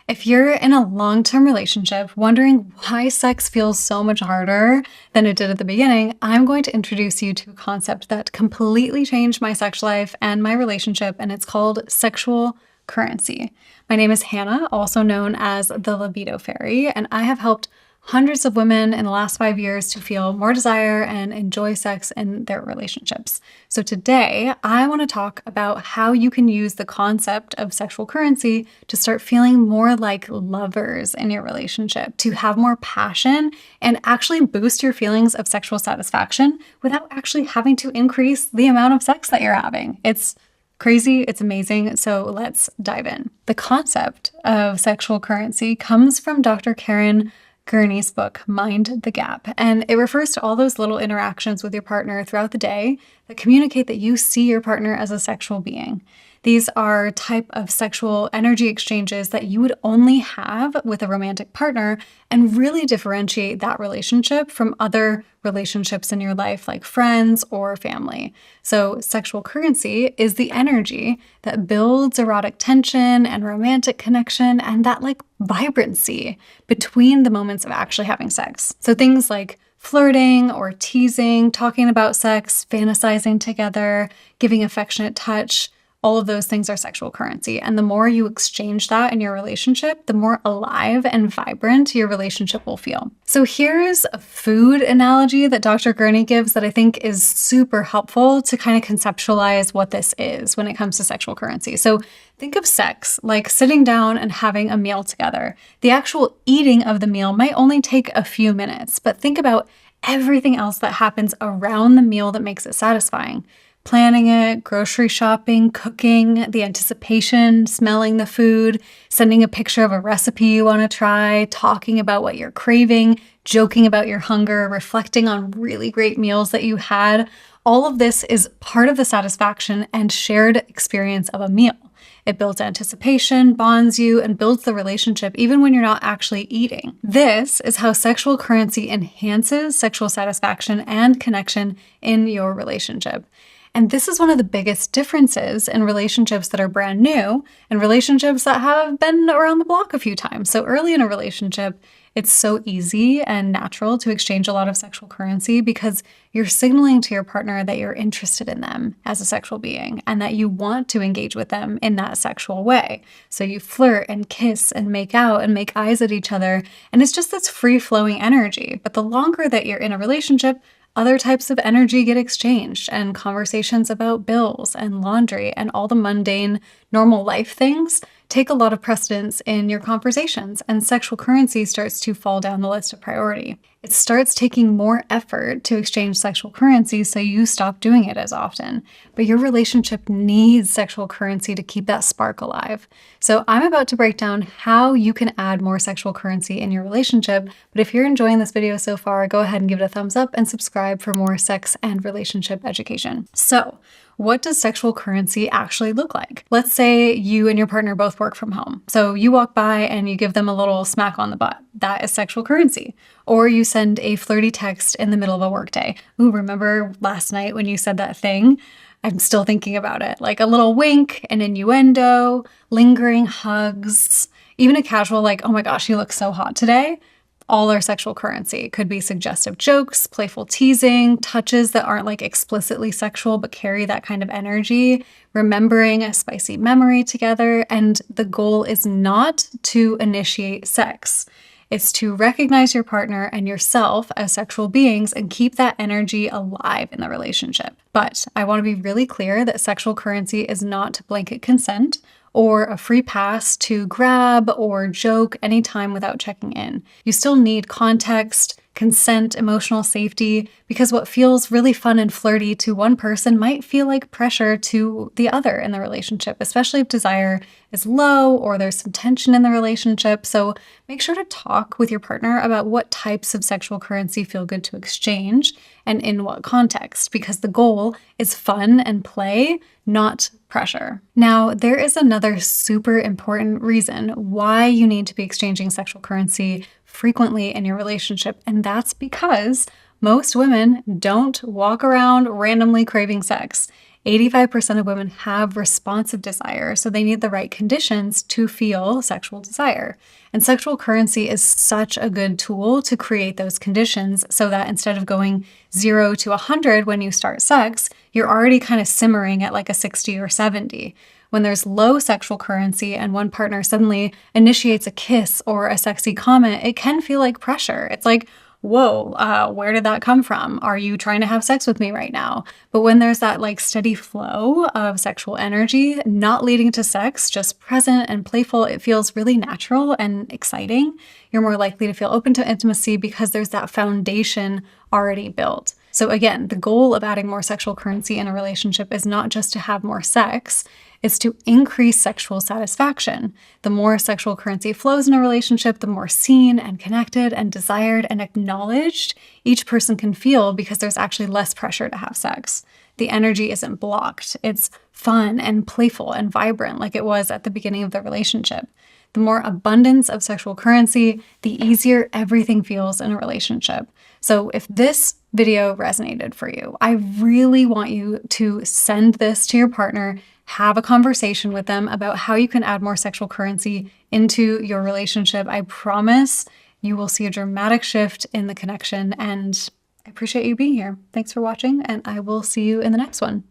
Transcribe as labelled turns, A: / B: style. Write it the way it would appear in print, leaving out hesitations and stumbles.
A: If you're in a long-term relationship wondering why sex feels so much harder than it did at the beginning, I'm going to introduce you to a concept that completely changed my sex life and my relationship, and it's called sexual currency. My name is Hannah, also known as the Libido Fairy, and I have helped hundreds of women in the last 5 years to feel more desire and enjoy sex in their relationships. So today, I want to talk about how you can use the concept of sexual currency to start feeling more like lovers in your relationship, to have more passion and actually boost your feelings of sexual satisfaction without actually having to increase the amount of sex that you're having. It's crazy, it's amazing, so let's dive in. The concept of sexual currency comes from Dr. Karen Gurney's book, Mind the Gap, and it refers to all those little interactions with your partner throughout the day that communicate that you see your partner as a sexual being. These are type of sexual energy exchanges that you would only have with a romantic partner and really differentiate that relationship from other relationships in your life like friends or family. So sexual currency is the energy that builds erotic tension and romantic connection and that like vibrancy between the moments of actually having sex. So things like flirting or teasing, talking about sex, fantasizing together, giving affectionate touch, all of those things are sexual currency. And the more you exchange that in your relationship, the more alive and vibrant your relationship will feel. So here's a food analogy that Dr. Gurney gives that I think is super helpful to kind of conceptualize what this is when it comes to sexual currency. So think of sex like sitting down and having a meal together. The actual eating of the meal might only take a few minutes, but think about everything else that happens around the meal that makes it satisfying. Planning it, grocery shopping, cooking, the anticipation, smelling the food, sending a picture of a recipe you want to try, talking about what you're craving, joking about your hunger, reflecting on really great meals that you had. All of this is part of the satisfaction and shared experience of a meal. It builds anticipation, bonds you, and builds the relationship even when you're not actually eating. This is how sexual currency enhances sexual satisfaction and connection in your relationship. And this is one of the biggest differences in relationships that are brand new and relationships that have been around the block a few times. So early in a relationship, it's so easy and natural to exchange a lot of sexual currency because you're signaling to your partner that you're interested in them as a sexual being and that you want to engage with them in that sexual way. So you flirt and kiss and make out and make eyes at each other. And it's just this free-flowing energy. But the longer that you're in a relationship, other types of energy get exchanged and conversations about bills and laundry and all the mundane, normal life things take a lot of precedence in your conversations, and sexual currency starts to fall down the list of priority. It starts taking more effort to exchange sexual currency, so you stop doing it as often. But your relationship needs sexual currency to keep that spark alive. So I'm about to break down how you can add more sexual currency in your relationship. But if you're enjoying this video so far, go ahead and give it a thumbs up and subscribe for more sex and relationship education. So, what does sexual currency actually look like? Let's say you and your partner both work from home. So you walk by and you give them a little smack on the butt. That is sexual currency. Or you send a flirty text in the middle of a workday. Ooh, remember last night when you said that thing? I'm still thinking about it. Like a little wink, an innuendo, lingering hugs, even a casual like, oh my gosh, you look so hot today. All are sexual currency. It could be suggestive jokes, playful teasing, touches that aren't like explicitly sexual but carry that kind of energy, remembering a spicy memory together. And the goal is not to initiate sex. It's to recognize your partner and yourself as sexual beings and keep that energy alive in the relationship. But I want to be really clear that sexual currency is not blanket consent or a free pass to grab or joke anytime without checking in. You still need context, consent, emotional safety, because what feels really fun and flirty to one person might feel like pressure to the other in the relationship, especially if desire is low or there's some tension in the relationship. So make sure to talk with your partner about what types of sexual currency feel good to exchange and in what context, because the goal is fun and play, not pressure. Now, there is another super important reason why you need to be exchanging sexual currency frequently in your relationship, and that's because most women don't walk around randomly craving sex. 85% of women have responsive desire, so they need the right conditions to feel sexual desire. And sexual currency is such a good tool to create those conditions so that instead of going 0 to 100 when you start sex, you're already kind of simmering at like a 60 or 70. When there's low sexual currency and one partner suddenly initiates a kiss or a sexy comment, it can feel like pressure. It's like, whoa, where did that come from? Are you trying to have sex with me right now? But when there's that like steady flow of sexual energy, not leading to sex, just present and playful, it feels really natural and exciting. You're more likely to feel open to intimacy because there's that foundation already built. So again, the goal of adding more sexual currency in a relationship is not just to have more sex, it's to increase sexual satisfaction. The more sexual currency flows in a relationship, the more seen and connected and desired and acknowledged each person can feel because there's actually less pressure to have sex. The energy isn't blocked. It's fun and playful and vibrant like it was at the beginning of the relationship. The more abundance of sexual currency, the easier everything feels in a relationship. So if this video resonated for you, I really want you to send this to your partner, have a conversation with them about how you can add more sexual currency into your relationship. I promise you will see a dramatic shift in the connection, and I appreciate you being here. Thanks for watching, and I will see you in the next one.